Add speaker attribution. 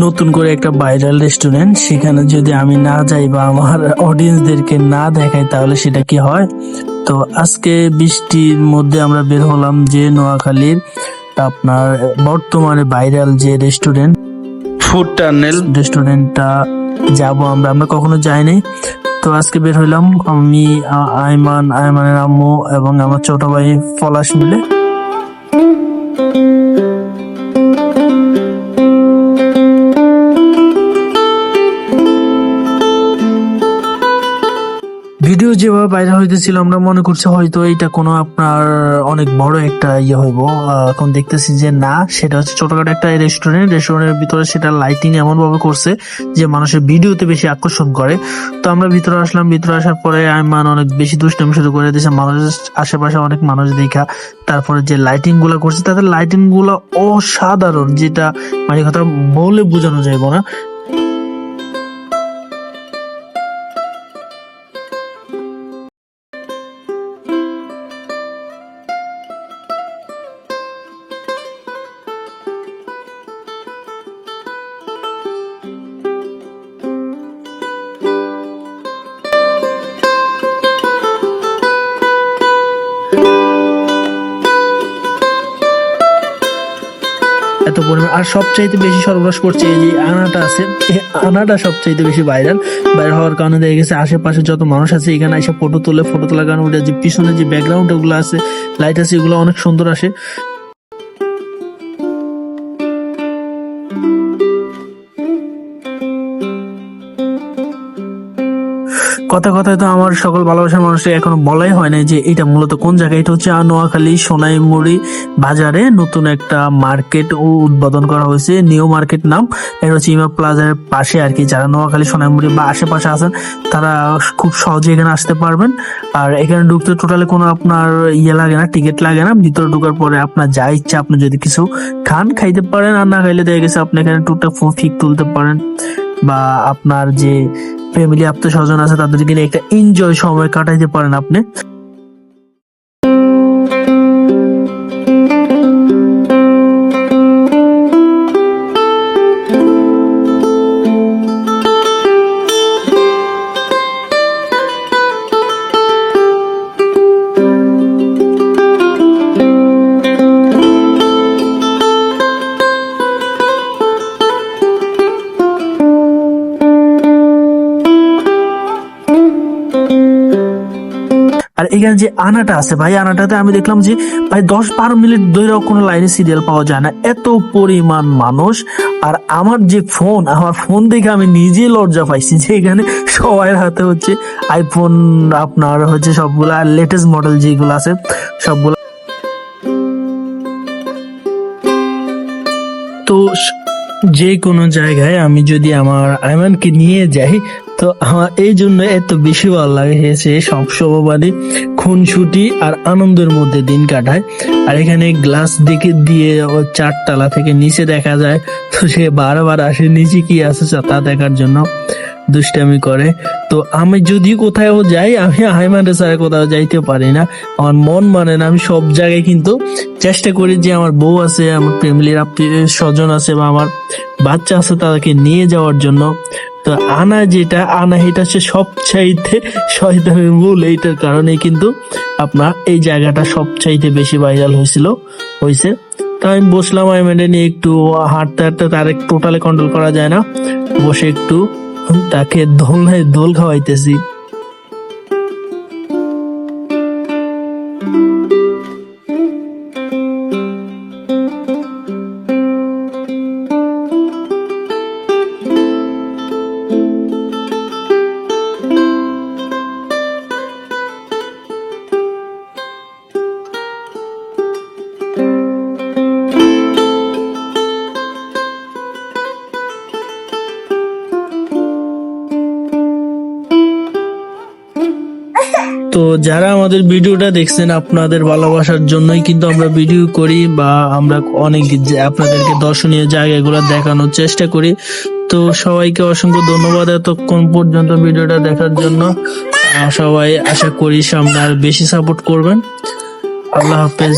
Speaker 1: নতুন করে একটা ভাইরাল রেস্টুরেন্ট, সেখানে যদি আমি না যাই বা আমার অডিয়েন্সদেরকে না দেখাই তাহলে সেটা কি হয়। তো আজকে বৃষ্টির মধ্যে আমরা বের হলাম যে নোয়াখালীর আপনার বর্তমানে ভাইরাল যে রেস্টুরেন্ট ফুড টানেল রেস্টুরেন্টটা যাব আমরা কখনো যাইনি। তো আজকে বের হইলাম আমি, আয়মানের আম্মু এবং আমার ছোট ভাই পলাশ মিলে। ভিডিও যেভাবে ভাইরাল হইতেছিল আমরা মনে করছি হয়তো এটা কোনো আপনার অনেক বড় একটা হইব, এখন দেখতেছি যে না, সেটা হচ্ছে ছোটখাটো একটা রেস্টুরেন্টের ভিতরে সেটা লাইটিং এমন ভাবে করছে যে মানুষের ভিডিওতে বেশি আকর্ষণ করে। তো আমরা ভিতরে আসলাম, ভিতরে আসার পরে আয়মান অনেক বেশি দুষ্টামি শুরু করে দিয়েছে, মানুষ আশেপাশে অনেক মানুষ দেখা। তারপরে যে লাইটিং গুলা করছে তাদের লাইটিং গুলা অসাধারণ, যেটা মানে কথা বলে বোঝানো যাইব না। এত পরিমাণ, আর সবচাইতে বেশি সর্বনাশ করছে এই যে আনাটা আছে, এই আনাটা সবচাইতে বেশি ভাইরাল হওয়ার কারণে দেখা গেছে আশেপাশে যত মানুষ আছে এখানে এসে ফটো তোলার কারণে ওটা যে পিছনে যে ব্যাকগ্রাউন্ড ওগুলো আছে, লাইট আছে, এগুলো অনেক সুন্দর আসে। কথায় তো আমার সকল ভালোবাসার মানুষকে এখনো বলাই হয় নাই যে এটা মূলত কোন জায়গায়। এটা হচ্ছে নোয়াখালী সোনাইমুড়ি বাজারে নতুন একটা মার্কেট উদ্বোধন করা হয়েছে, নিউ মার্কেট নাম। এটা হচ্ছে ইমা প্লাজার পাশে আর কি। যারা নোয়াখালী সোনাইমুড়ি বা আশেপাশে আছেন তারা খুব সহজে এখানে আসতে পারবেন। আর এখানে ঢুকতে টোটালি কোনো আপনার লাগে না, টিকিট লাগে না। ভিতরে ঢোকার পরে আপনার যা ইচ্ছা, আপনি যদি কিছু খাইতে পারেন, আর না খাইলে দেখা গেছে আপনি এখানে টুকটাক ফিক তুলতে পারেন, বা আপনার যে ফ্যামিলি আত্মীয় স্বজন আছে তাদেরকে নিয়ে একটা এনজয় সময় কাটাইতে পারেন আপনি। আর এখানে যে আনাটা আছে ভাই, আনাটাতে আমি দেখলাম যে ভাই 10-12 মিনিট ধরে কোনো লাইনে সিরিয়াল পাওয়া যায় না, এত পরিমাণ মানুষ। আর আমার ফোন দেখে আমি নিজে লজ্জা পাইছি যে এখানে সবার হাতে হচ্ছে আইফোন, আপনার হচ্ছে সবগুলা লেটেস্ট মডেল যেগুলো আছে সবগুলা। তো যে কোনো জায়গায় আমি যদি আমার আয়মানকে নিয়ে যাই তো আমার এই জন্য এত বেশি ভালো লাগে, সে সবসময় মানে খুনসুটি আর আনন্দের মধ্যে দিন কাটায়। আর এখানে গ্লাস দিয়ে 4 তলা থেকে নিচে দেখা যায়, তো সে বারবার আসে নিচে কি আছে তা দেখার জন্য, দুষ্টামি করে। তো আমি যদি কোথাও যাই, আমি আয়মানের ছাড়া কোথাও যাইতে পারি না, আমার মন মানে না। আমি সব জায়গায় কিন্তু চেষ্টা করি যে আমার বউ আছে, আমার ফ্যামিলির আত্মীয় স্বজন আছে বা আমার বাচ্চা আছে তাদেরকে নিয়ে যাওয়ার জন্য। তো এটা হচ্ছে সবচাইতে শয়তানের মূল। এইটার কারণে কিন্তু আপনার এই জায়গাটা সবচাইতে বেশি ভাইরাল হয়েছে। তো আমি বসলাম আইম্যান্ডে নিয়ে, একটু হাঁটতে তার টোটালি কন্ট্রোল করা যায় না, বসে একটু তাকে দোল খাওয়াইতেছি। তো যারা আমাদের ভিডিওটা দেখছেন, আপনাদের ভালোবাসার জন্যই কিন্তু আমরা ভিডিও করি, বা আমরা অনেক আপনাদেরকে দর্শনীয় জায়গাগুলো দেখানোর চেষ্টা করি। তো সবাইকে অসংখ্য ধন্যবাদ এতক্ষণ পর্যন্ত ভিডিওটা দেখার জন্য। সবাই আশা করি সামনে আর বেশি সাপোর্ট করবেন। আল্লাহ হাফেজ।